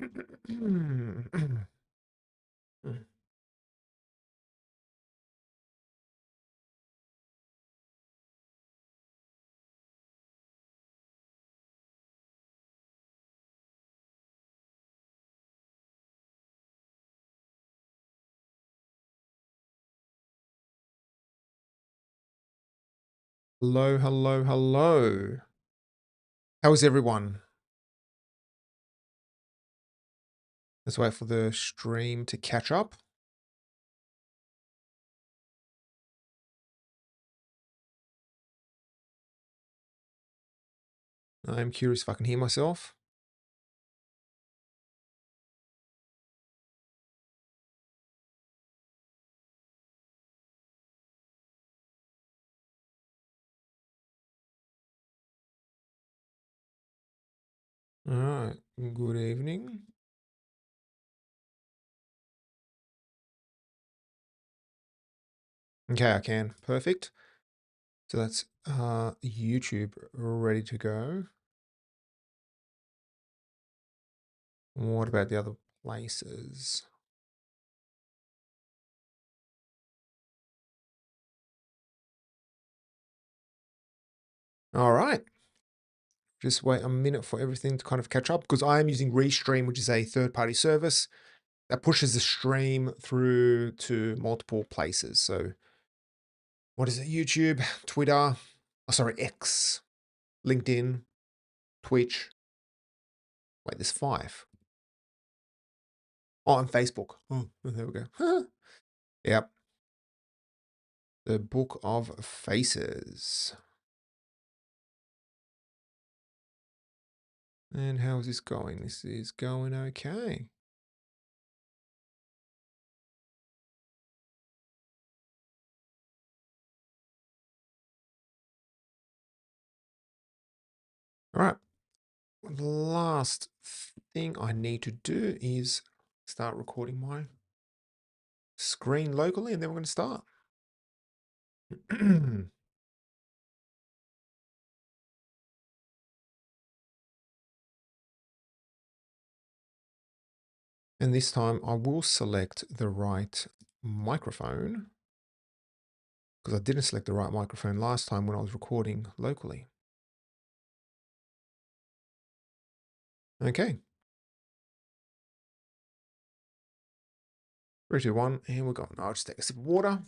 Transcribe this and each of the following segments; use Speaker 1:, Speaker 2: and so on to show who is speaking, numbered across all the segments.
Speaker 1: Hello, hello, hello. How is everyone? Let's wait for the stream to catch up. I'm curious if I can hear myself. All right, good evening. Okay, I can. Perfect. So that's YouTube ready to go. What about the other places? All right. Just wait a minute for everything to kind of catch up because I am using Restream, which is a third-party service that pushes the stream through to multiple places. So what is it? YouTube, Twitter, X, LinkedIn, Twitch. Wait, there's 5. Oh, and Facebook. Oh, there we go. Yep. The Book of Faces. And how is this going? This is going okay. All right. The last thing I need to do is start recording my screen locally, and then we're going to start. And this time I will select the right microphone because I didn't select the right microphone last time when I was recording locally. Okay. 3, 2, 1, and we're going. I'll just take a sip of water.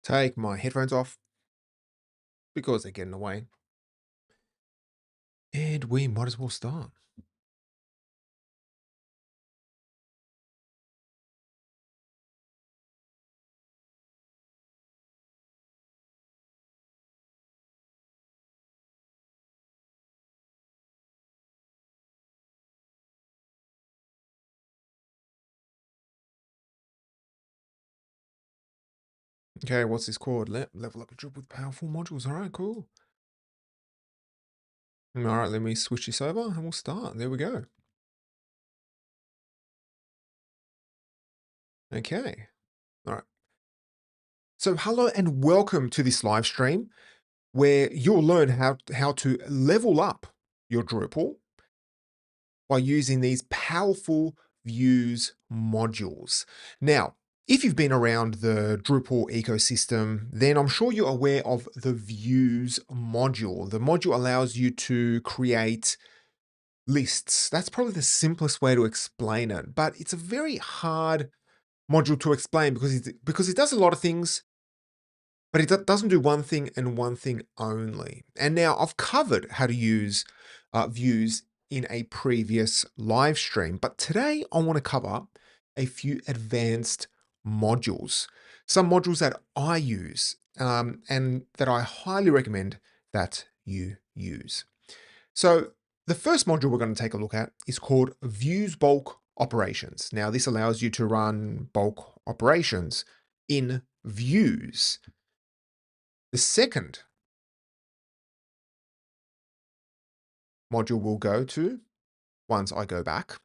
Speaker 1: Take my headphones off because they're getting away. And we might as well start. Okay, what's this called? Level up a Drupal with powerful modules. All right, cool. All right, let me switch this over and we'll start. There we go. Okay. All right. So hello and welcome to this live stream where you'll learn how to level up your Drupal by using these powerful views modules. Now, if you've been around the Drupal ecosystem, then I'm sure you're aware of the views module. The module allows you to create lists. That's probably the simplest way to explain it, but it's a very hard module to explain because it does a lot of things, but it doesn't do one thing and one thing only. And now I've covered how to use views in a previous live stream, but today I want to cover a few advanced modules, some modules that I use and that I highly recommend that you use. So the first module we're going to take a look at is called Views Bulk Operations. Now this allows you to run bulk operations in views. The second module we'll go to, once I go back,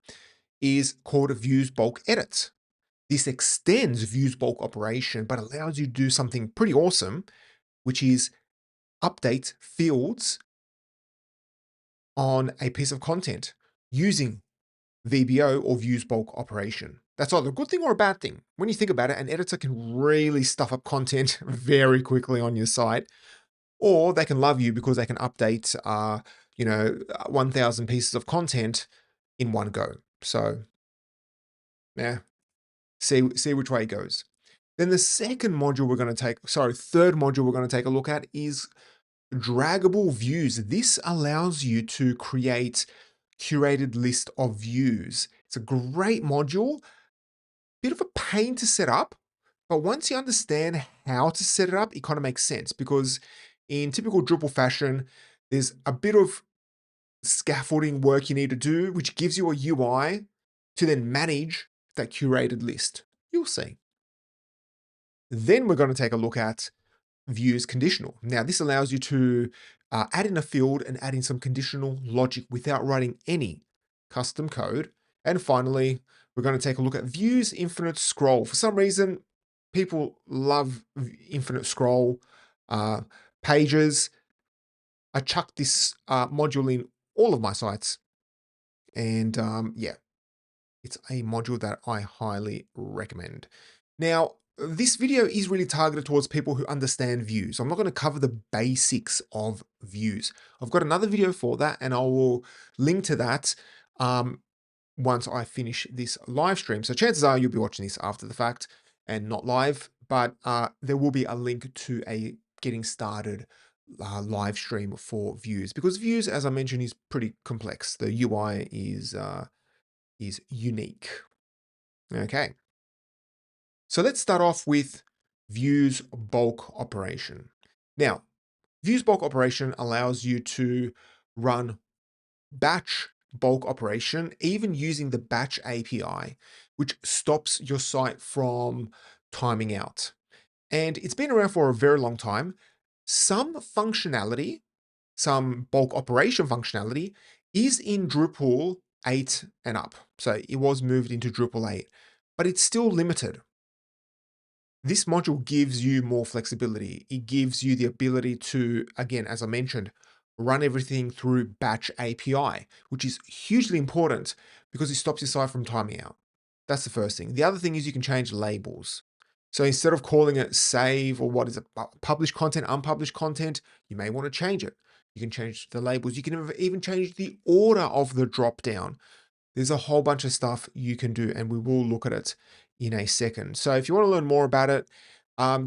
Speaker 1: is called Views Bulk Edit. This extends Views bulk operation, but allows you to do something pretty awesome, which is update fields on a piece of content using VBO or Views bulk operation. That's either a good thing or a bad thing. When you think about it, an editor can really stuff up content very quickly on your site, or they can love you because they can update, 1,000 pieces of content in one go. So, yeah, see which way it goes. Then the third module we're going to take a look at is DraggableViews. This allows you to create curated list of views. It's a great module, bit of a pain to set up, but once you understand how to set it up, it kind of makes sense because in typical Drupal fashion, there's a bit of scaffolding work you need to do, which gives you a UI to then manage that curated list. You'll see. Then we're going to take a look at Views Conditional. Now, this allows you to add in a field and add in some conditional logic without writing any custom code. And finally, we're going to take a look at Views Infinite Scroll. For some reason, people love infinite scroll pages. I chucked this module in all of my sites. And yeah, it's a module that I highly recommend. Now, this video is really targeted towards people who understand views. I'm not going to cover the basics of views. I've got another video for that, and I will link to that once I finish this live stream. So chances are you'll be watching this after the fact and not live, but there will be a link to a getting started live stream for views, because views, as I mentioned, is pretty complex. The UI is unique. Okay. So let's start off with Views bulk operation. Now, Views bulk operation allows you to run batch bulk operation, even using the batch API, which stops your site from timing out. And it's been around for a very long time. Some functionality, some bulk operation functionality is in Drupal 8 and up. So it was moved into Drupal 8, but it's still limited. This module gives you more flexibility. It gives you the ability to, again, as I mentioned, run everything through batch API, which is hugely important because it stops your site from timing out. That's the first thing. The other thing is you can change labels. So instead of calling it save, or what is it, published content, unpublished content, you may want to change it. You can change the labels. You can even change the order of the drop down. There's a whole bunch of stuff you can do, and we will look at it in a second. So if you want to learn more about it,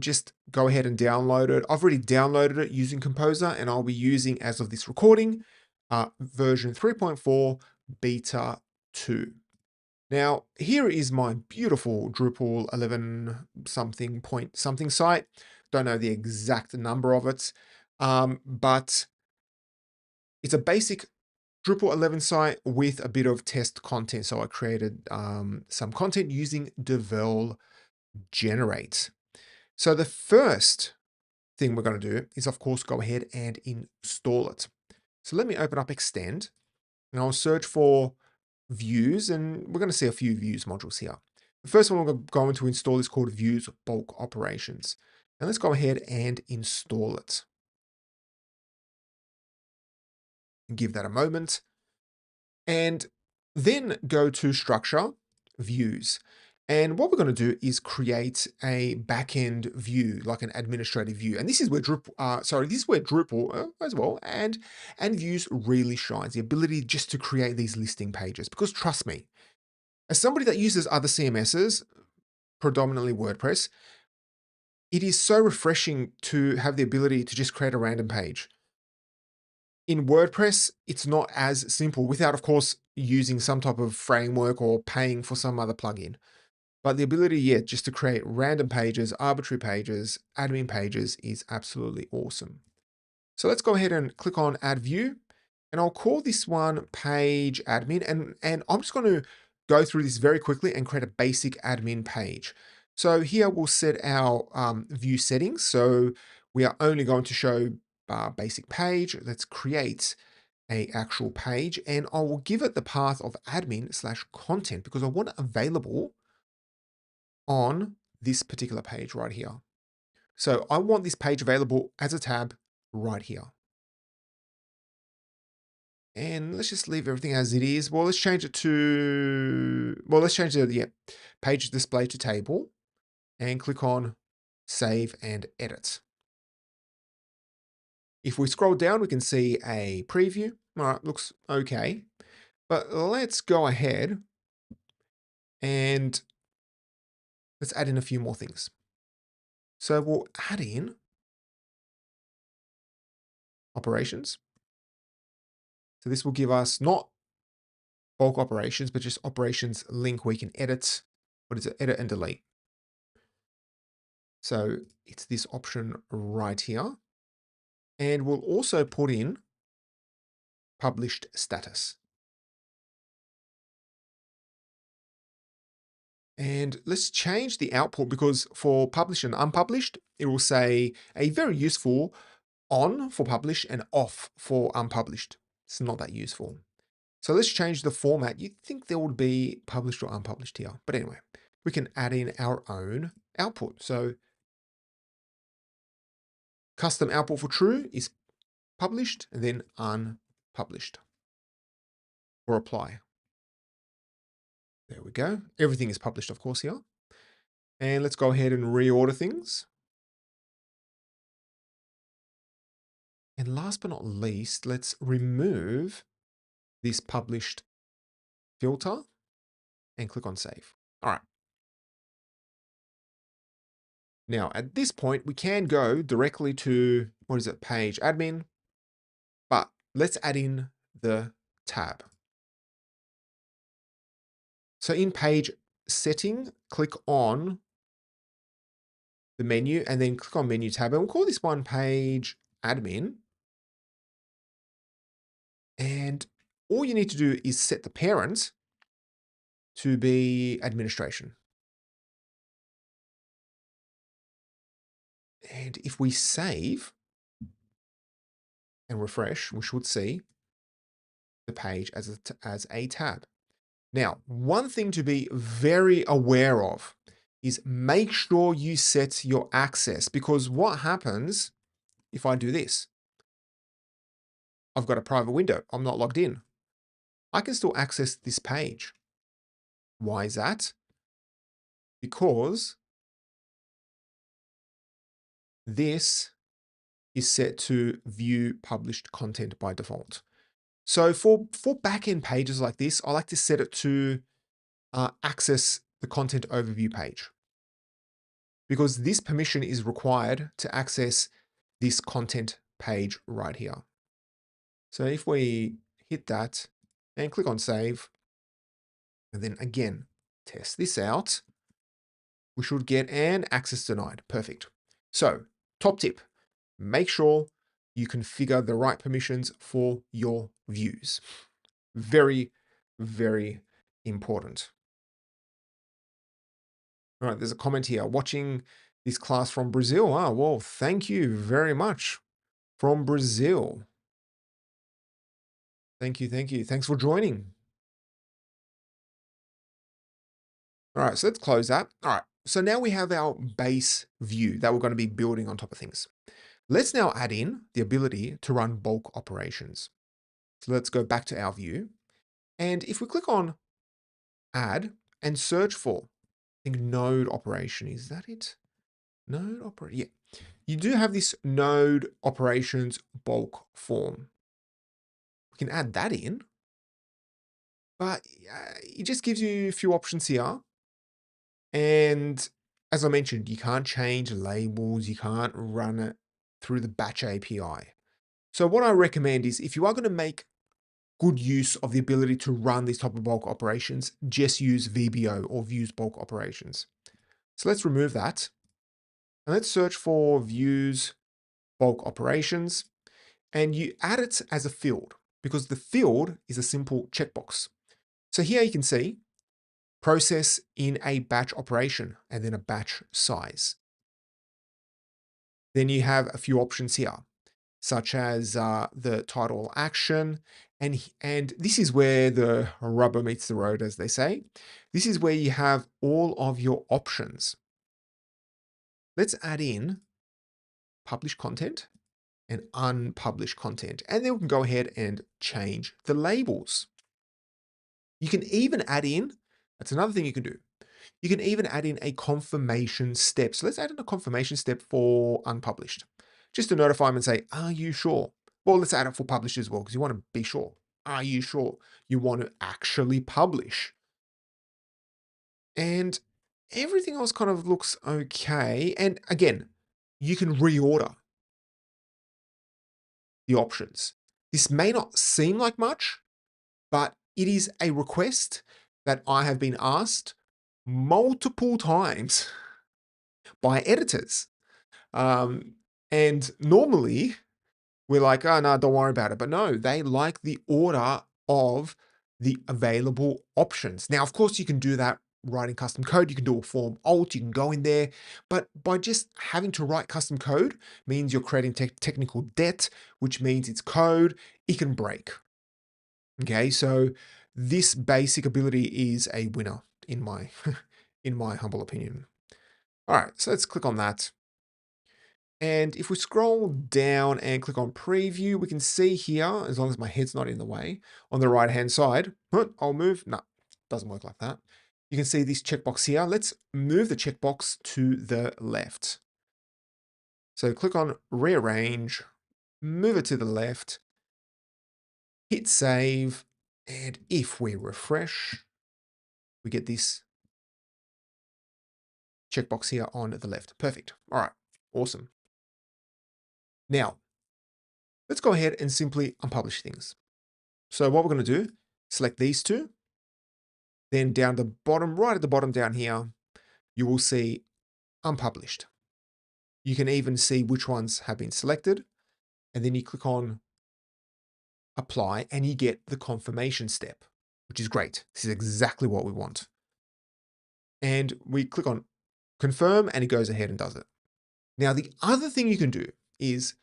Speaker 1: just go ahead and download it. I've already downloaded it using Composer, and I'll be using, as of this recording, version 3.4 beta 2. Now, here is my beautiful Drupal 11 something point something site. Don't know the exact number of it, but it's a basic Drupal 11 site with a bit of test content. So I created some content using Devel Generate. So the first thing we're going to do is, of course, go ahead and install it. So let me open up Extend, and I'll search for Views, and we're going to see a few Views modules here. The first one we're going to install is called Views Bulk Operations. And let's go ahead and install it. Give that a moment. And then go to Structure, Views. And what we're going to do is create a backend view, like an administrative view. And this is where Drupal, as well, and Views really shines, the ability just to create these listing pages. Because trust me, as somebody that uses other CMSs, predominantly WordPress, it is so refreshing to have the ability to just create a random page. In WordPress, it's not as simple without, of course, using some type of framework or paying for some other plugin. But the ability, just to create random pages, arbitrary pages, admin pages is absolutely awesome. So let's go ahead and click on Add View, and I'll call this one Page Admin. And I'm just going to go through this very quickly and create a basic admin page. So here we'll set our view settings. So we are only going to show basic page. Let's create a actual page, and I will give it the path of admin/content because I want it available on this particular page right here. So I want this page available as a tab right here. And let's just leave everything as it is. Well, let's change it to, page display to table and click on save and edit. If we scroll down, we can see a preview. All right, looks okay. But let's go ahead and let's add in a few more things. So we'll add in operations. So this will give us not bulk operations, but just operations link where you can edit, edit and delete. So it's this option right here. And we'll also put in published status. And let's change the output because for published and unpublished, it will say a very useful on for published and off for unpublished. It's not that useful. So let's change the format. You'd think there would be published or unpublished here. But anyway, we can add in our own output. So custom output for true is published and then unpublished. Or apply. There we go. Everything is published, of course, here. And let's go ahead and reorder things. And last but not least, let's remove this published filter and click on save. All right. Now, at this point, we can go directly to, page admin, but let's add in the tab. So in page setting, click on the menu and then click on menu tab. And we'll call this one page admin. And all you need to do is set the parent to be administration. And if we save and refresh, we should see the page as a tab. Now, one thing to be very aware of is make sure you set your access, because what happens if I do this? I've got a private window. I'm not logged in. I can still access this page. Why is that? Because this is set to view published content by default. So for backend pages like this, I like to set it to access the content overview page, because this permission is required to access this content page right here. So if we hit that and click on save, and then again, test this out, we should get an access denied. Perfect. So top tip, make sure you configure the right permissions for your views. Very, very important. All right, there's a comment here. Watching this class from Brazil. Ah, well, thank you very much. From Brazil. Thank you, thank you. Thanks for joining. All right, so let's close that. All right, so now we have our base view that we're going to be building on top of things. Let's now add in the ability to run bulk operations. So let's go back to our view. And if we click on add and search for, I think node operation, is that it? Node operation, yeah. You do have this node operations bulk form. We can add that in, but it just gives you a few options here. And as I mentioned, you can't change labels, you can't run it through the batch API. So what I recommend is if you are going to make good use of the ability to run these type of bulk operations, just use VBO or Views Bulk Operations. So let's remove that. And let's search for Views Bulk Operations. And you add it as a field because the field is a simple checkbox. So here you can see process in a batch operation and then a batch size. Then you have a few options here, such as the title action And this is where the rubber meets the road, as they say. This is where you have all of your options. Let's add in publish content and unpublished content. And then we can go ahead and change the labels. You can even add in, that's another thing you can do. You can even add in a confirmation step. So let's add in a confirmation step for unpublished, just to notify them and say, are you sure? Well, let's add it for published as well, because you want to be sure. Are you sure you want to actually publish? And everything else kind of looks okay. And again, you can reorder the options. This may not seem like much, but it is a request that I have been asked multiple times by editors. And normally we're like, oh, no, don't worry about it. But no, they like the order of the available options. Now, of course, you can do that writing custom code. You can do a form alt, you can go in there. But by just having to write custom code means you're creating technical debt, which means it's code, it can break. Okay, so this basic ability is a winner in my in my humble opinion. All right, so let's click on that. And if we scroll down and click on preview, we can see here, as long as my head's not in the way, on the right-hand side, I'll move. No, doesn't work like that. You can see this checkbox here. Let's move the checkbox to the left. So click on rearrange, move it to the left, hit save, and if we refresh, we get this checkbox here on the left. Perfect. All right, awesome. Now, let's go ahead and simply unpublish things. So what we're going to do, select these two, then down the bottom, right at the bottom down here, you will see unpublished. You can even see which ones have been selected, and then you click on apply and you get the confirmation step, which is great. This is exactly what we want. And we click on confirm and it goes ahead and does it. Now, the other thing you can do is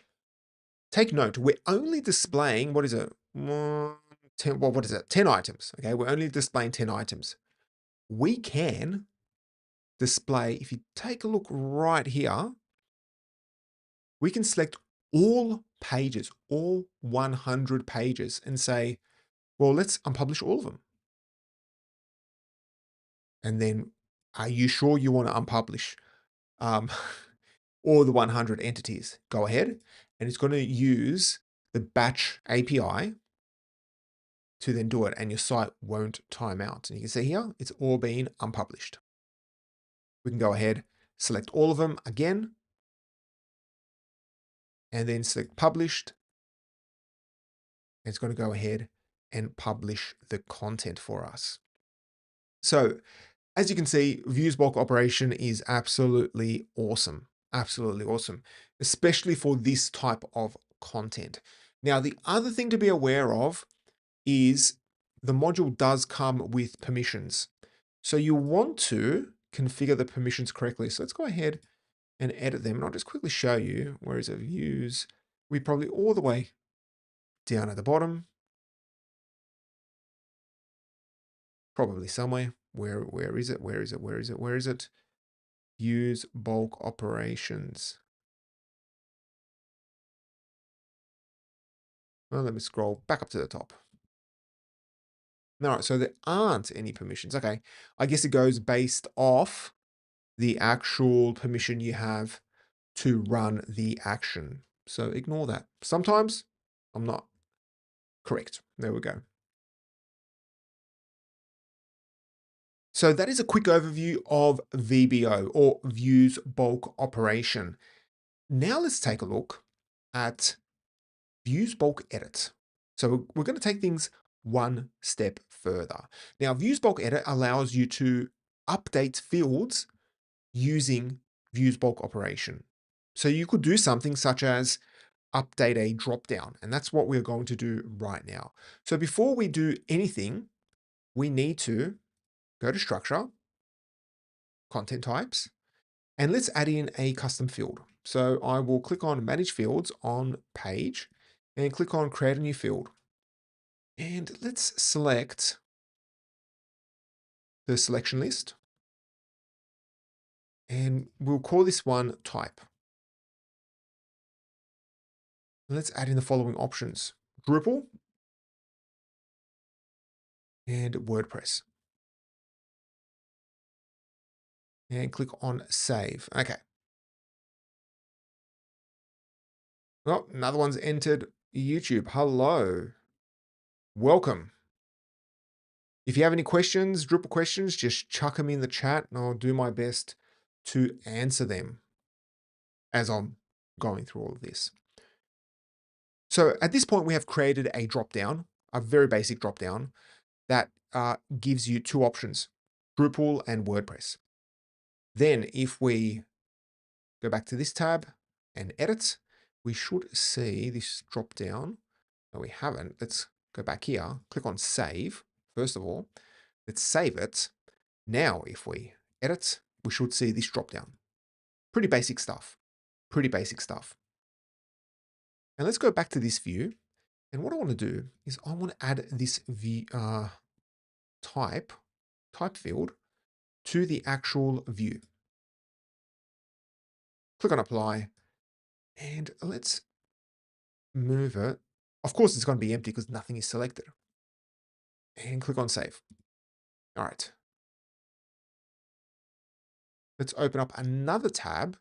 Speaker 1: take note, we're only displaying, what is it? 10, well, what is it? 10 items. Okay, we're only displaying 10 items. We can display, if you take a look right here, we can select all pages, all 100 pages, and say, well, let's unpublish all of them. And then, are you sure you want to unpublish all the 100 entities? Go ahead, and it's going to use the batch API to then do it, and your site won't time out. And you can see here, it's all been unpublished. We can go ahead, select all of them again, and then select published. It's going to go ahead and publish the content for us. So as you can see, Views bulk operation is absolutely awesome. Absolutely awesome, especially for this type of content. Now, the other thing to be aware of is the module does come with permissions. So you want to configure the permissions correctly. So let's go ahead and edit them. And I'll just quickly show you, where is it, views? We probably all the way down at the bottom. Probably somewhere. Where is it? Where is it? Where is it? Where is it? Views bulk operations. Well, let me scroll back up to the top. All right, so there aren't any permissions. Okay, I guess it goes based off the actual permission you have to run the action. So ignore that. Sometimes I'm not correct. There we go. So that is a quick overview of VBO, or Views Bulk Operation. Now let's take a look at Views Bulk Edit. So we're going to take things one step further. Now, Views Bulk Edit allows you to update fields using Views Bulk Operation. So you could do something such as update a dropdown, and that's what we're going to do right now. So before we do anything, we need to go to Structure, Content Types, and let's add in a custom field. So I will click on Manage Fields on Page and click on Create a New Field. And let's select the selection list. And we'll call this one type. And let's add in the following options: Drupal and WordPress. And click on save. Okay. Well, another one's entered YouTube. Hello. Welcome. If you have any questions, Drupal questions, just chuck them in the chat and I'll do my best to answer them as I'm going through all of this. So at this point, we have created a dropdown, a very basic dropdown that gives you two options, Drupal and WordPress. Then if we go back to this tab and edit, we should see this dropdown. No, we haven't. Let's go back here, click on save. First of all, let's save it. Now, if we edit, we should see this dropdown. Pretty basic stuff. Pretty basic stuff. And let's go back to this view. And what I want to do is I want to add this view, type field to the actual view. Click on apply and let's move it. Of course, it's going to be empty because nothing is selected. And click on save. All right. Let's open up another tab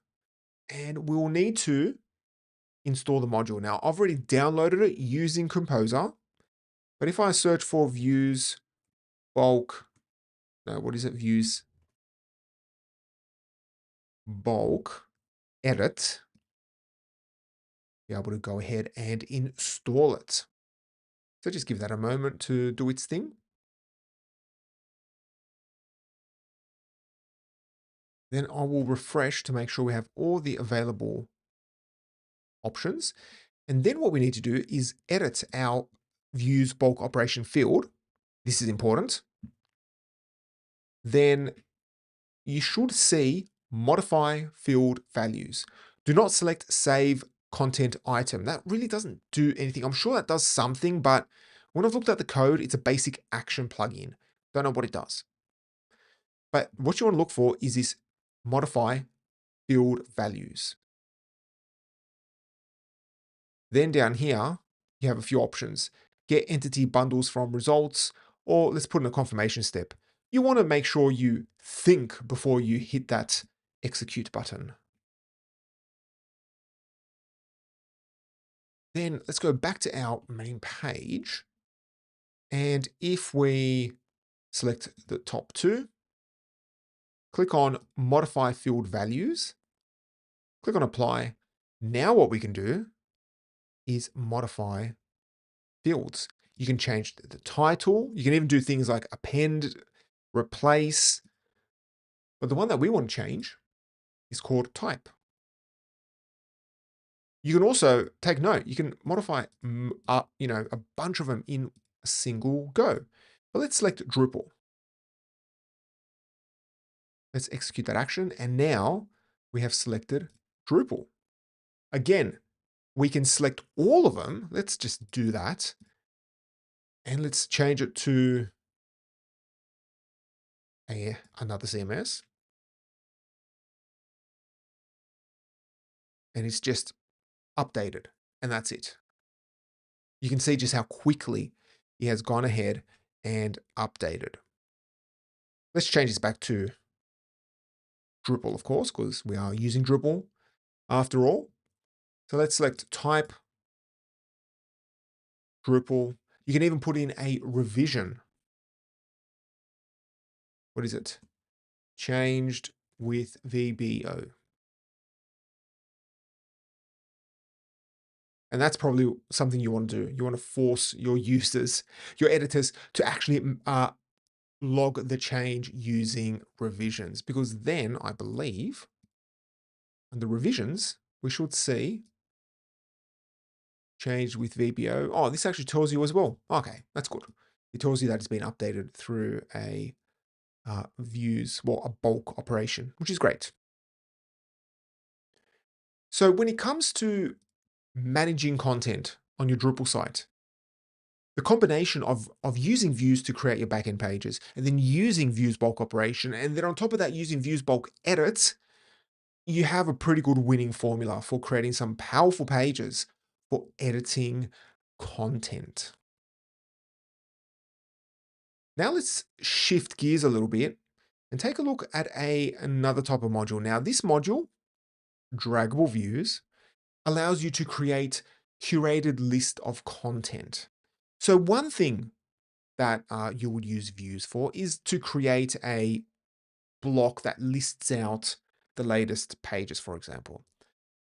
Speaker 1: and we'll need to install the module. Now, I've already downloaded it using Composer, but if I search for Views Bulk, no, what is it? Views Bulk Edit, be able to go ahead and install it. So just give that a moment to do its thing. Then I will refresh to make sure we have all the available options. And then what we need to do is edit our Views Bulk Operation field. This is important. Then you should see Modify Field Values. Do not select Save Content Item. That really doesn't do anything. I'm sure that does something, but when I've looked at the code, it's a basic action plugin. Don't know what it does. But what you want to look for is this Modify Field Values. Then down here, you have a few options. Get entity bundles from results, or let's put in a confirmation step. You want to make sure you think before you hit that execute button. Then let's go back to our main page. And if we select the top two, click on Modify Field Values, click on Apply. Now what we can do is modify fields. You can change the title. You can even do things like append, replace. But the one that we want to change is called type. You can also take note. You can modify a bunch of them in a single go. But let's select Drupal. Let's execute that action. And now we have selected Drupal. Again, we can select all of them. Let's just do that. And let's change it to another CMS. And it's just updated. And that's it. You can see just how quickly he has gone ahead and updated. Let's change this back to Drupal, of course, because we are using Drupal after all. So let's select type, Drupal. You can even put in a revision. What is it? Changed with VBO. And that's probably something you want to do. You want to force your users, your editors, to actually log the change using revisions, because then I believe under revisions, we should see changed with VBO. Oh, this actually tells you as well. Okay, that's good. It tells you that it's been updated through a views, well, a bulk operation, which is great. So when it comes to managing content on your Drupal site, The combination of using views to create your backend pages and then using views bulk operation, and then on top of that, using views bulk edits, you have a pretty good winning formula for creating some powerful pages for editing content. Now let's shift gears a little bit and take a look at another type of module. Now this module, DraggableViews, allows you to create curated list of content. So one thing that you would use views for is to create a block that lists out the latest pages, for example.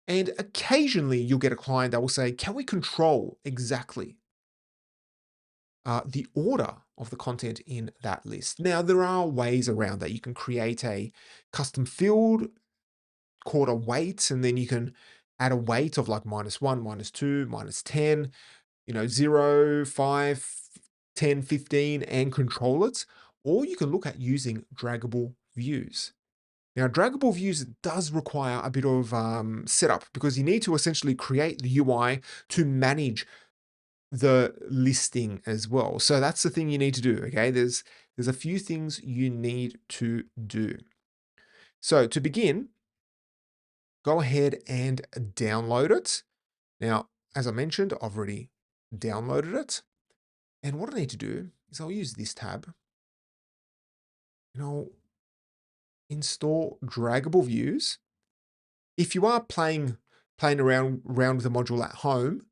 Speaker 1: And occasionally you'll get a client that will say, can we control exactly the order of the content in that list? Now, there are ways around that. You can create a custom field called a weight, and then you can add a weight of like -1, -2, -10, 0, 5, 10, 15, and control it. Or you can look at using draggable views. Now, draggable views does require a bit of setup because you need to essentially create the UI to manage the listing as well. So that's the thing you need to do. Okay, there's a few things you need to do. So to begin, go ahead and download it. Now, as I mentioned, I've already downloaded it. And what I need to do is I'll use this tab and I'll install draggable views. If you are playing around with the module at home,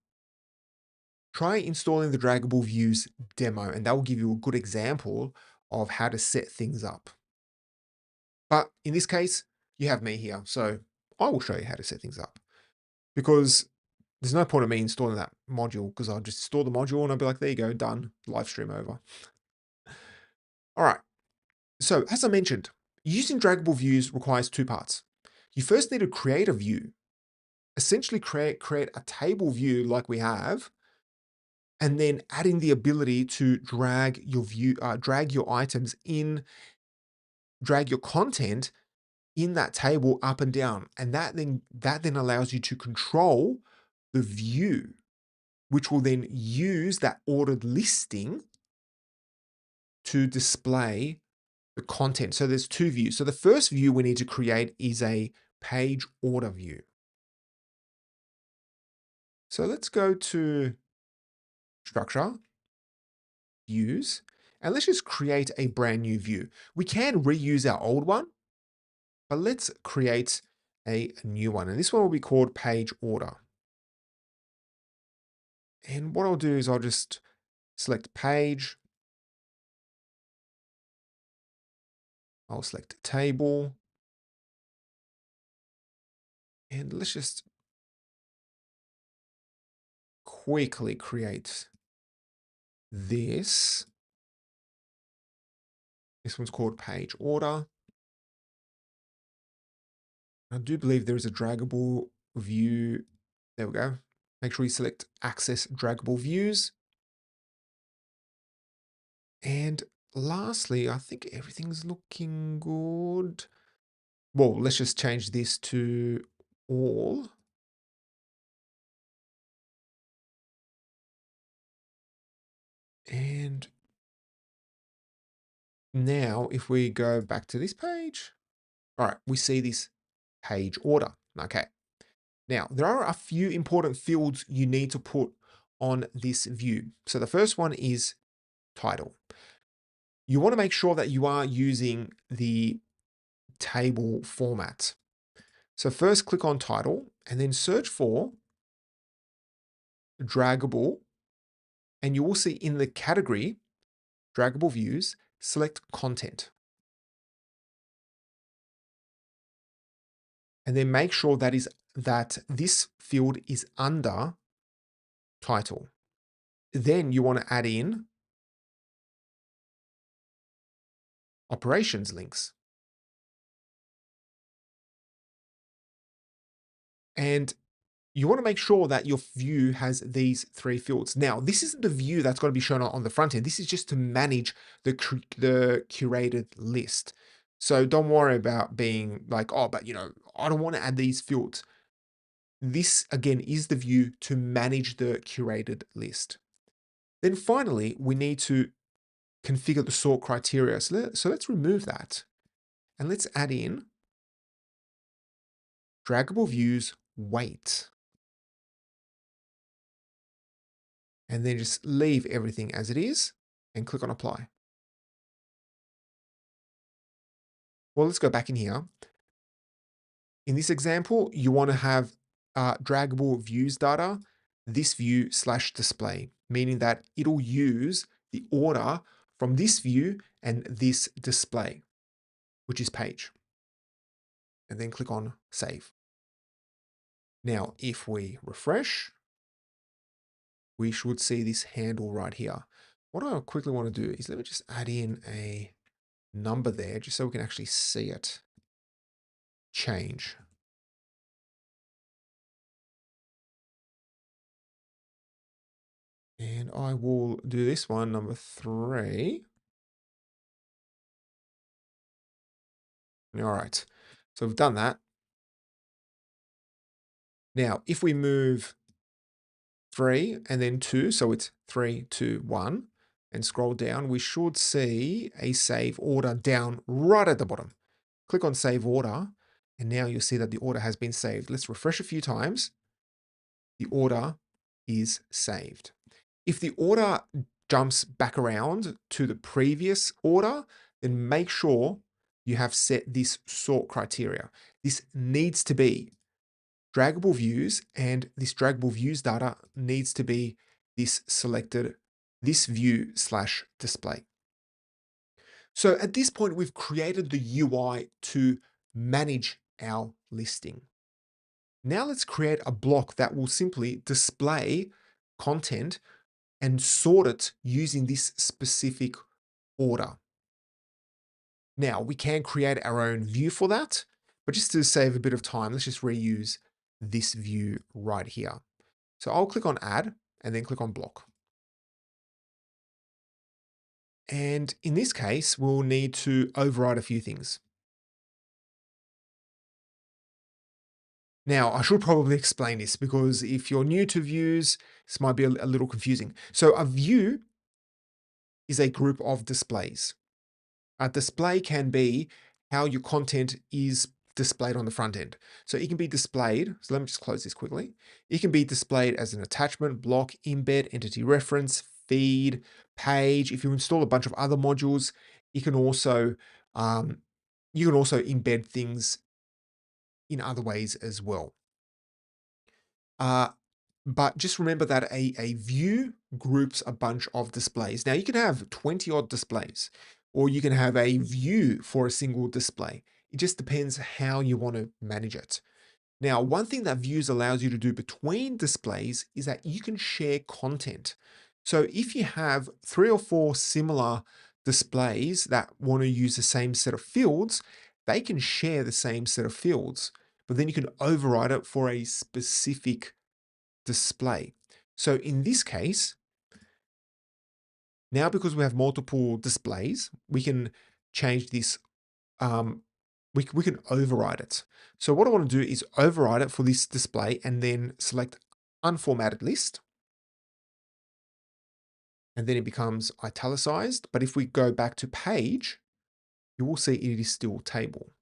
Speaker 1: try installing the draggable views demo, and that will give you a good example of how to set things up. But in this case, you have me here, so I will show you how to set things up, because there's no point of me installing that module because I'll just install the module and I'll be like, there you go, done, live stream over. All right. So as I mentioned, using draggable views requires two parts. You first need to create a view, essentially create a table view like we have, and then adding the ability to drag your view, drag your items in, drag your content in that table up and down. And that then allows you to control the view, which will then use that ordered listing to display the content. So there's two views. So the first view we need to create is a page order view. So let's go to structure, views, and let's just create a brand new view. We can reuse our old one, but let's create a new one. And this one will be called page order. And what I'll do is I'll just select page. I'll select table. And let's just quickly create this. This one's called page order. I do believe there is a draggable view. There we go. Make sure you select access draggable views. And lastly, I think everything's looking good. Well, let's just change this to all. And now if we go back to this page, all right, we see this page order. Okay. Now, there are a few important fields you need to put on this view. So the first one is title. You want to make sure that you are using the table format. So first click on title and then search for draggable, and you will see in the category draggable views, select content. And then make sure that this field is under title. Then you want to add in operations links. And you want to make sure that your view has these three fields. Now, this isn't the view that's going to be shown on the front end. This is just to manage the curated list. So don't worry about being like, oh, but I don't want to add these fields. This again is the view to manage the curated list. Then finally, we need to configure the sort criteria. So let's remove that and let's add in DraggableViews weight. And then just leave everything as it is and click on apply. Well, let's go back in here. In this example, you want to have draggable views data, this view / display, meaning that it'll use the order from this view and this display, which is page. And then click on save. Now, if we refresh, we should see this handle right here. What I quickly want to do is let me just add in a number there just so we can actually see it change. And I will do this one, number 3. All right, so we've done that. Now, if we move 3 and then 2, so it's 3, 2, 1, and scroll down, we should see a save order down right at the bottom. Click on save order, and now you'll see that the order has been saved. Let's refresh a few times. The order is saved. If the order jumps back around to the previous order, then make sure you have set this sort criteria. This needs to be draggable views, and this draggable views data needs to be this selected, this view / display. So at this point, we've created the UI to manage our listing. Now let's create a block that will simply display content and sort it using this specific order. Now we can create our own view for that, but just to save a bit of time, let's just reuse this view right here. So I'll click on add and then click on block. And in this case, we'll need to override a few things. Now, I should probably explain this because if you're new to views, this might be a little confusing. So a view is a group of displays. A display can be how your content is displayed on the front end. So it can be displayed, so let me just close this quickly. It can be displayed as an attachment, block, embed, entity reference, feed, page. If you install a bunch of other modules, you can also embed things in other ways as well. But just remember that a view groups a bunch of displays. Now you can have 20 odd displays, or you can have a view for a single display. It just depends how you want to manage it. Now, one thing that views allows you to do between displays is that you can share content. So if you have 3 or 4 similar displays that want to use the same set of fields, they can share the same set of fields, but then you can override it for a specific display. So in this case, now because we have multiple displays, we can change this, we can override it. So what I want to do is override it for this display and then select unformatted list. And then it becomes italicized. But if we go back to page, you will see it is still table.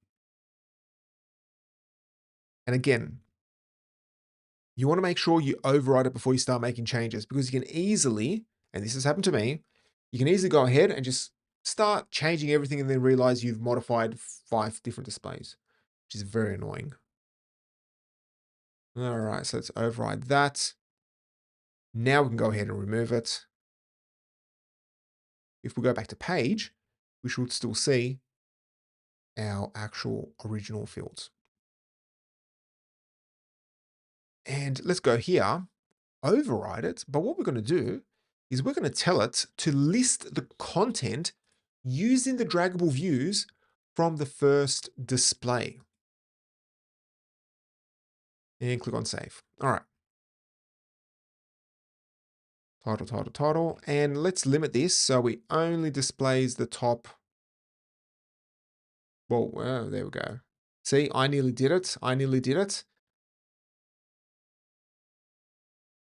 Speaker 1: And again, you want to make sure you override it before you start making changes, because you can easily, and this has happened to me, you can easily go ahead and just start changing everything and then realize you've modified 5 different displays, which is very annoying. All right, so let's override that. Now we can go ahead and remove it. If we go back to page, we should still see our actual original fields. And let's go here, override it. But what we're going to do is we're going to tell it to list the content using the draggable views from the first display. And click on save. All right. Title, title, title. And let's limit this so it only displays the top. Well, there we go. See, I nearly did it. I nearly did it.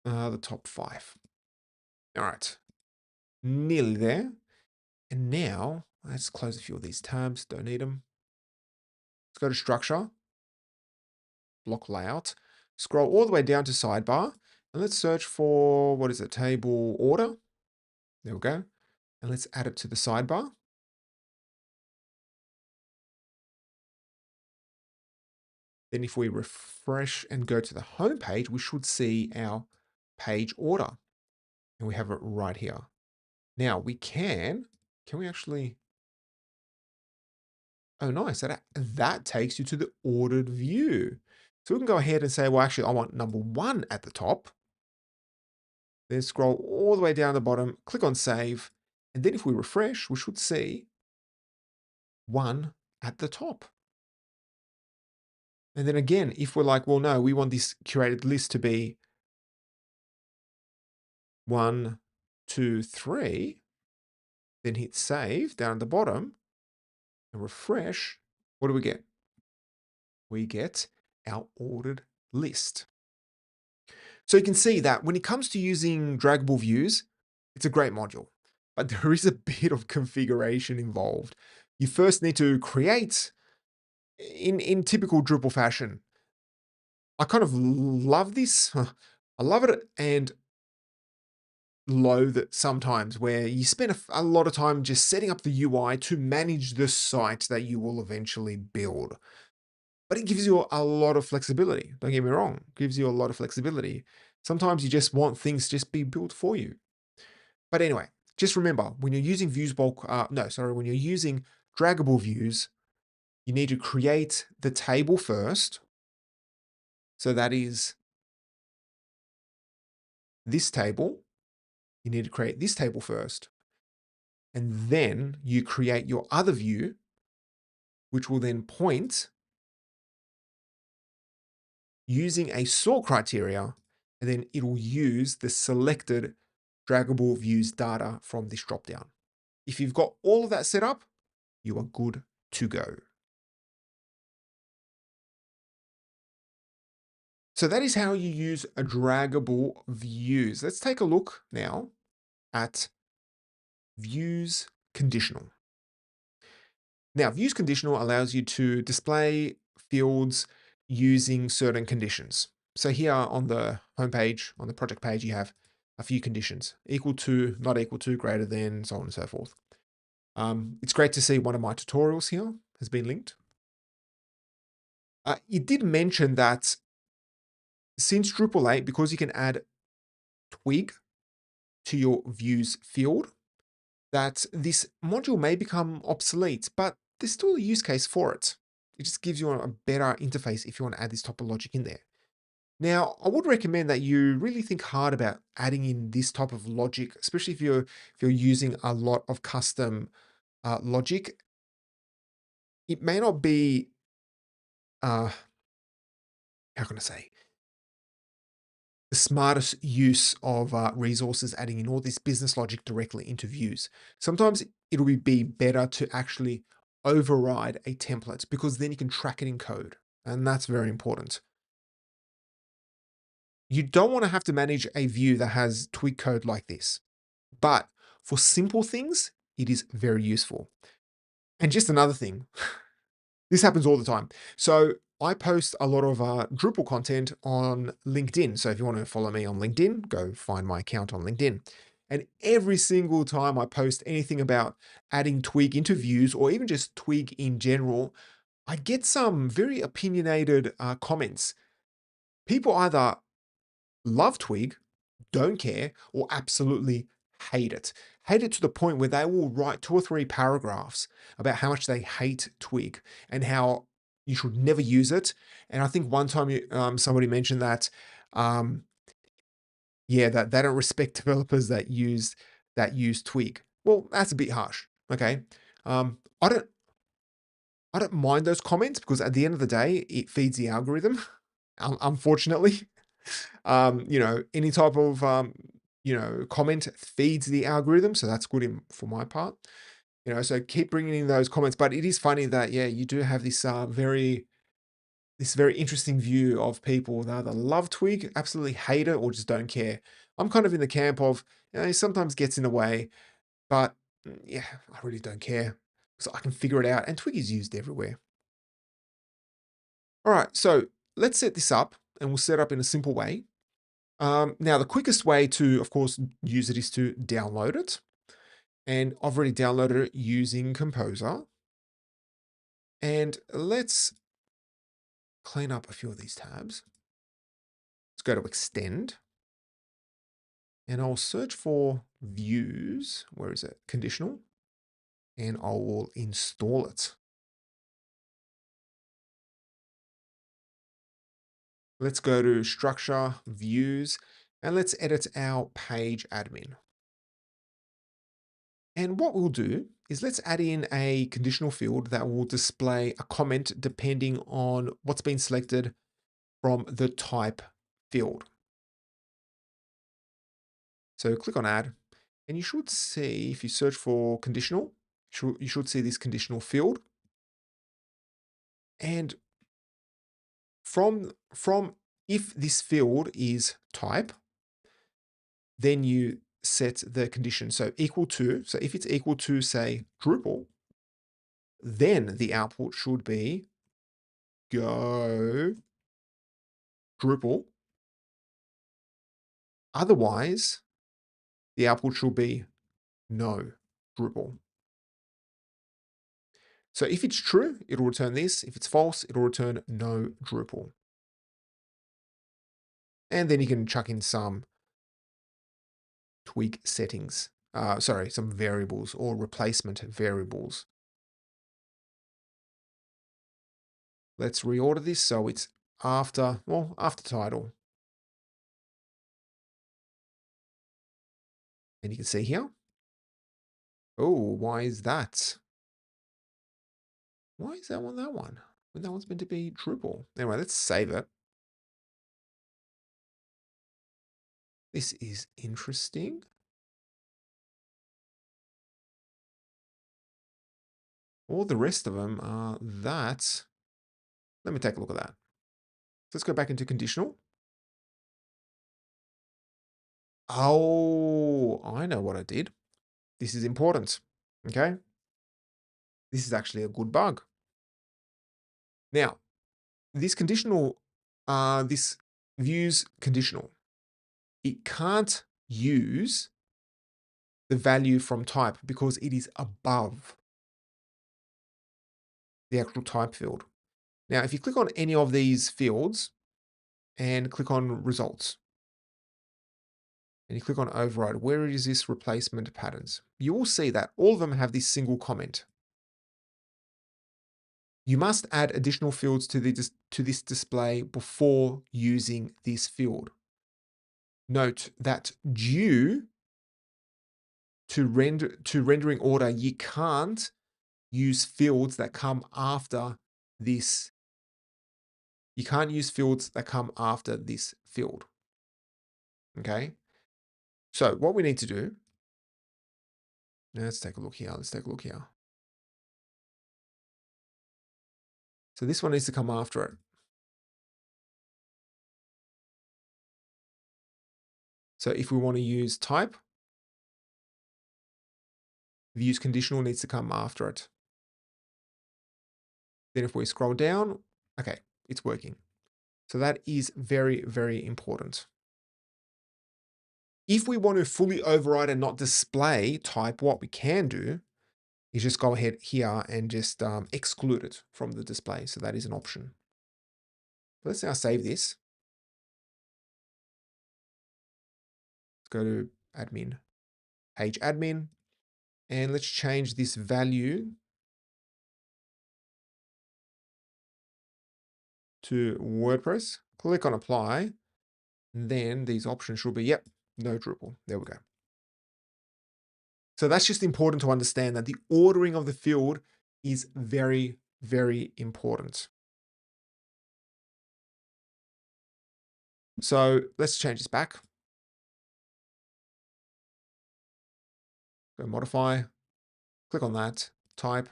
Speaker 1: The top 5. All right. Nearly there. And now let's close a few of these tabs. Don't need them. Let's go to structure, block layout, scroll all the way down to sidebar, and let's search for, what is it, table order. There we go. And let's add it to the sidebar. Then if we refresh and go to the home page, we should see our page order. And we have it right here. Now we can we actually, oh nice, that takes you to the ordered view. So we can go ahead and say, well, actually I want number 1 at the top. Then scroll all the way down the bottom, click on save. And then if we refresh, we should see 1 at the top. And then again, if we're like, well, no, we want this curated list to be 1, 2, 3, then hit save down at the bottom and refresh. What do we get? We get our ordered list. So you can see that when it comes to using DraggableViews, it's a great module, but there is a bit of configuration involved. You first need to create, in typical Drupal fashion. I kind of love this. I love it and loathe it sometimes, where you spend a lot of time just setting up the UI to manage the site that you will eventually build. But it gives you a lot of flexibility. Don't get me wrong, it gives you a lot of flexibility. Sometimes you just want things to just be built for you. But anyway, just remember, when you're using when you're using DraggableViews, you need to create the table first. So that is this table. You need to create this table first. And then you create your other view, which will then point using a sort criteria, and then it will use the selected DraggableViews data from this dropdown. If you've got all of that set up, you are good to go. So that is how you use a DraggableViews. Let's take a look now at Views Conditional. Now, Views Conditional allows you to display fields using certain conditions. So here on the homepage, on the project page, you have a few conditions: equal to, not equal to, greater than, so on and so forth. It's great to see one of my tutorials here has been linked. It did mention that since Drupal 8, because you can add Twig to your views field, that this module may become obsolete, but there's still a use case for it. It just gives you a better interface if you want to add this type of logic in there. Now, I would recommend that you really think hard about adding in this type of logic, especially if you're using a lot of custom logic. It may not be, how can I say, the smartest use of resources, adding in all this business logic directly into views. Sometimes it'll be better to actually override a template, because then you can track it in code. And that's very important. You don't want to have to manage a view that has Twig code like this, but for simple things, it is very useful. And just another thing, this happens all the time. So I post a lot of Drupal content on LinkedIn. So if you want to follow me on LinkedIn, go find my account on LinkedIn. And every single time I post anything about adding Twig into views, or even just Twig in general, I get some very opinionated comments. People either love Twig, don't care, or absolutely hate it. Hate it to the point where they will write 2 or 3 paragraphs about how much they hate Twig and how you should never use it. And I think one time somebody mentioned that, that they don't respect developers that use Twig. Well, that's a bit harsh. Okay, I don't mind those comments, because at the end of the day, it feeds the algorithm. Unfortunately, any type of comment feeds the algorithm, so that's good for my part. So keep bringing in those comments. But it is funny that you do have this very interesting view of people that either love Twig, absolutely hate it, or just don't care. I'm kind of in the camp of, it sometimes gets in the way. But yeah, I really don't care because I can figure it out and Twig is used everywhere. All right, so let's set this up and we'll set up in a simple way. Now, the quickest way to, of course, use it is to download it. And I've already downloaded it using Composer. And let's clean up a few of these tabs. Let's go to Extend. And I'll search for Views. Where is it? Conditional. And I will install it. Let's go to Structure, Views, and let's edit our page admin. And what we'll do is let's add in a conditional field that will display a comment depending on what's been selected from the type field. So click on Add, and you should see, if you search for conditional, you should see this conditional field. And from if this field is type, then you set the condition. So equal to, so if it's equal to, say, Drupal, then the output should be go Drupal. Otherwise, the output should be no Drupal. So if it's true, it'll return this. If it's false, it'll return no Drupal. And then you can chuck in some Twig settings, some variables or replacement variables. Let's reorder this so it's after title. And you can see here. Oh, why is that? Why is that one that one? When that one's meant to be Drupal. Anyway, let's save it. This is interesting. All the rest of them are that. Let me take a look at that. Let's go back into conditional. Oh, I know what I did. This is important. Okay. This is actually a good bug. Now, this conditional, this views conditional, it can't use the value from type because it is above the actual type field. Now, if you click on any of these fields and click on results, and you click on override, where is this replacement patterns? You will see that all of them have this single comment. You must add additional fields to this display before using this field. Note that due to rendering order, you can't use fields that come after this. You can't use fields that come after this field. Okay. So what we need to do, let's take a look here. Let's take a look here. So this one needs to come after it. So if we want to use type, views conditional needs to come after it. Then if we scroll down, okay, it's working. So that is very, very important. If we want to fully override and not display type, what we can do is just go ahead here and just exclude it from the display. So that is an option. Let's now save this. Let's go to admin, page admin, and let's change this value to WordPress. Click on apply. And then these options should be, yep, no Drupal. There we go. So that's just important to understand that the ordering of the field is very, very important. So let's change this back. Go modify, click on that, type,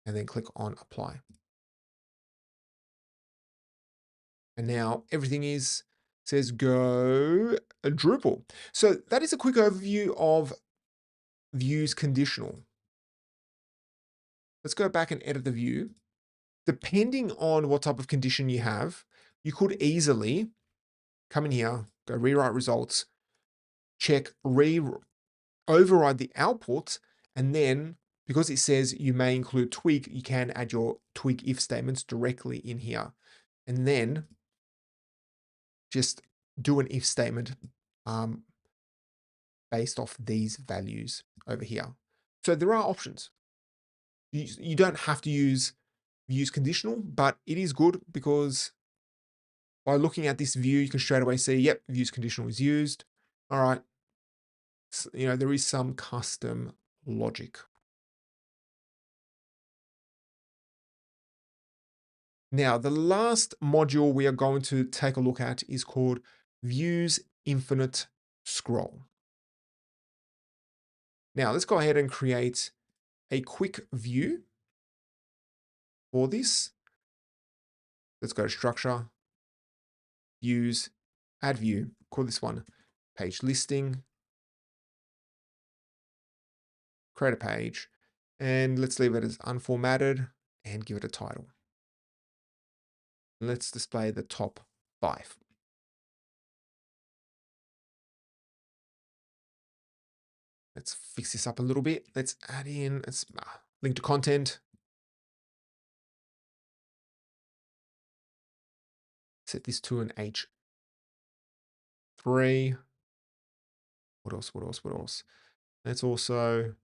Speaker 1: and then click on apply. And now everything is says go Drupal. So that is a quick overview of Views Conditional. Let's go back and edit the view. Depending on what type of condition you have, you could easily come in here, go rewrite results, check override the output, and then because it says you may include Twig, you can add your Twig if statements directly in here. And then just do an if statement based off these values over here. So there are options. You don't have to use Views Conditional, but it is good because by looking at this view, you can straight away see, yep, Views Conditional is used. All right. So, there is some custom logic. Now, the last module we are going to take a look at is called Views Infinite Scroll. Now, let's go ahead and create a quick view for this. Let's go to Structure, Views, Add View. Call this one Page Listing. Create a page, and let's leave it as unformatted and give it a title. Let's display the top 5. Let's fix this up a little bit. Let's add in, let's link to content. Set this to an H3. What else? What else? What else? Let's also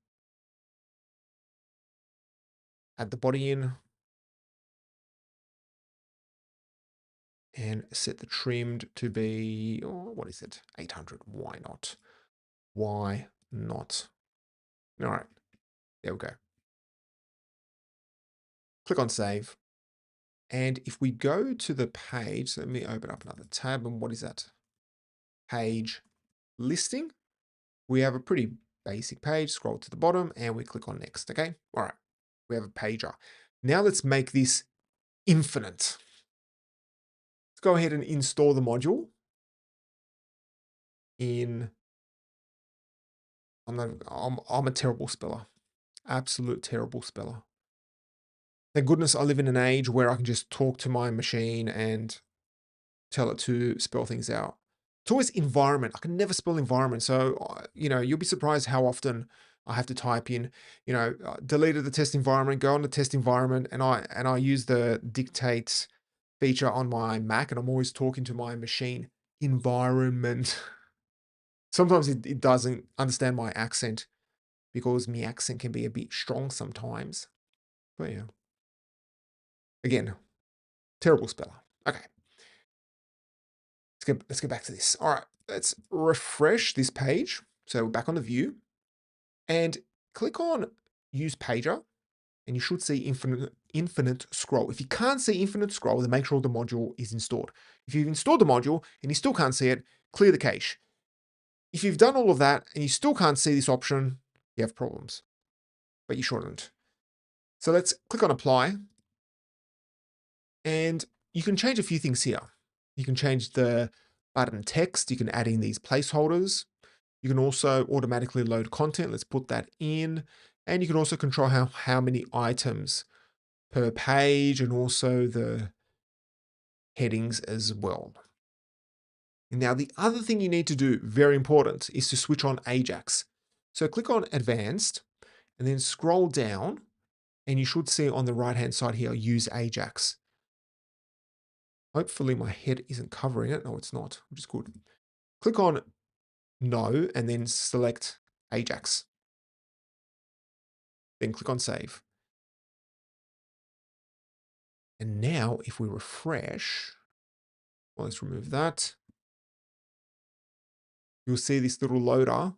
Speaker 1: add the body in and set the trimmed to be, oh, what is it? 800. Why not? Why not? All right, there we go. Click on save. And if we go to the page, so let me open up another tab. And what is that? Page listing. We have a pretty basic page. Scroll to the bottom and we click on next. Okay. All right. We have a pager. Now let's make this infinite. Let's go ahead and install the module in. I'm a terrible speller. Absolute terrible speller. Thank goodness I live in an age where I can just talk to my machine and tell it to spell things out. It's always environment. I can never spell environment. So, you'll be surprised how often I have to type in, deleted the test environment, go on the test environment, and I use the dictate feature on my Mac, and I'm always talking to my machine environment. Sometimes it doesn't understand my accent because my accent can be a bit strong sometimes. But yeah. Again, terrible speller. Okay. Let's get back to this. All right, let's refresh this page. So we're back on the view and click on use pager and you should see infinite scroll. If you can't see infinite scroll, then make sure the module is installed. If you've installed the module and you still can't see it, clear the cache. If you've done all of that and you still can't see this option, you have problems, but you shouldn't. So let's click on apply and you can change a few things here. You can change the button text. You can add in these placeholders. You can also automatically load content. Let's put that in. And you can also control how many items per page and also the headings as well. Now, the other thing you need to do, very important, is to switch on Ajax. So click on Advanced and then scroll down and you should see on the right-hand side here, Use Ajax. Hopefully my head isn't covering it. No, it's not, which is good. Click on No, and then select Ajax. Then click on Save. And now if we refresh, well, let's remove that. You'll see this little loader.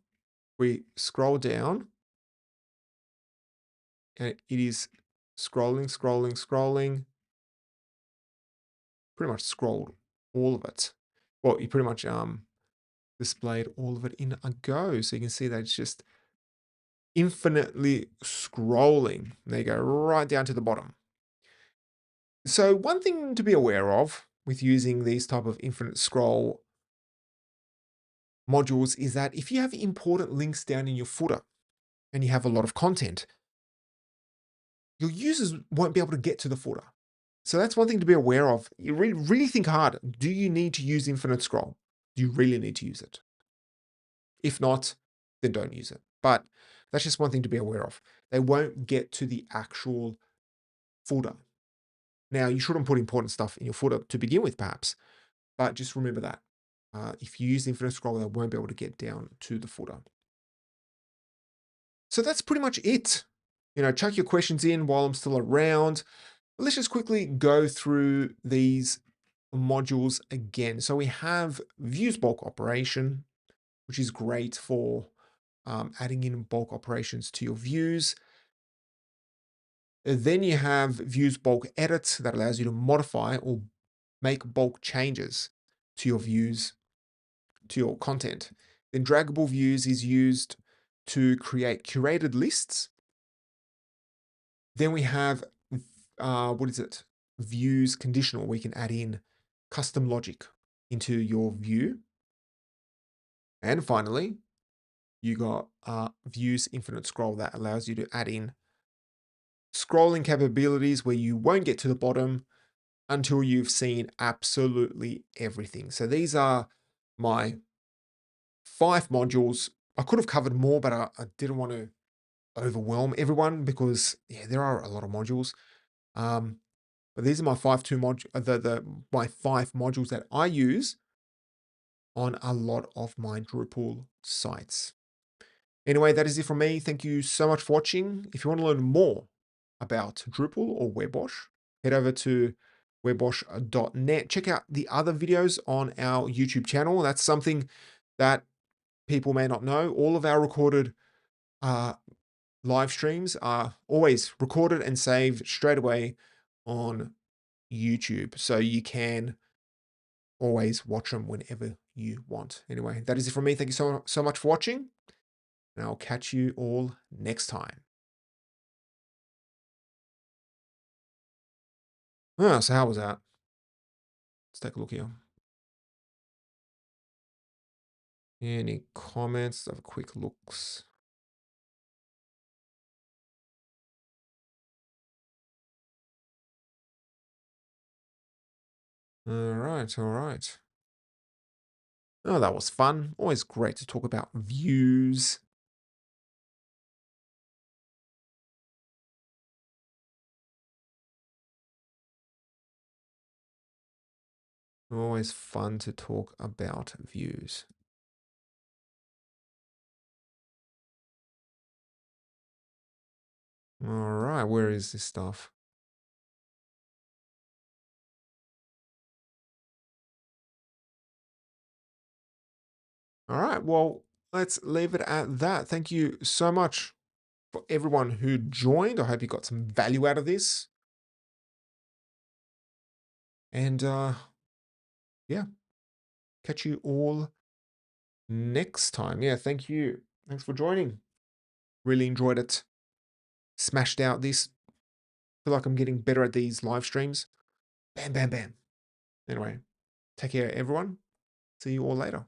Speaker 1: We scroll down and it is scrolling, scrolling, scrolling. Pretty much scrolled all of it. Well, you pretty much displayed all of it in a go. So you can see that it's just infinitely scrolling. There you go, right down to the bottom. So one thing to be aware of with using these type of infinite scroll modules is that if you have important links down in your footer and you have a lot of content, your users won't be able to get to the footer. So that's one thing to be aware of. You really think hard. Do you need to use infinite scroll? Do you really need to use it? If not, then don't use it. But that's just one thing to be aware of. They won't get to the actual footer. Now, you shouldn't put important stuff in your footer to begin with, perhaps, but just remember that. If you use infinite scroll, they won't be able to get down to the footer. So that's pretty much it. Chuck your questions in while I'm still around. Let's just quickly go through these modules again. So we have views bulk operation, which is great for adding in bulk operations to your views. Then you have views bulk edit that allows you to modify or make bulk changes to your views, to your content. Then DraggableViews is used to create curated lists. Then we have, Views Conditional. We can add in custom logic into your view. And finally, you got Views Infinite Scroll that allows you to add in scrolling capabilities where you won't get to the bottom until you've seen absolutely everything. So these are my 5 modules. I could have covered more, but I didn't want to overwhelm everyone because there are a lot of modules. But these are my 5 my 5 modules that I use on a lot of my Drupal sites. Anyway, that is it from me. Thank you so much for watching. If you want to learn more about Drupal or WebWash, head over to webwash.net. Check out the other videos on our YouTube channel. That's something that people may not know. All of our recorded live streams are always recorded and saved straight away on YouTube. So you can always watch them whenever you want. Anyway, that is it from me. Thank you so much for watching, and I'll catch you all next time. So how was that? Let's take a look here. Any comments? Have a quick looks. All right, all right. Oh, that was fun. Always great to talk about views. Always fun to talk about views. All right, where is this stuff? All right, well, let's leave it at that. Thank you so much for everyone who joined. I hope you got some value out of this. And yeah, catch you all next time. Yeah, thank you. Thanks for joining. Really enjoyed it. Smashed out this. Feel like I'm getting better at these live streams. Bam, bam, bam. Anyway, take care, everyone. See you all later.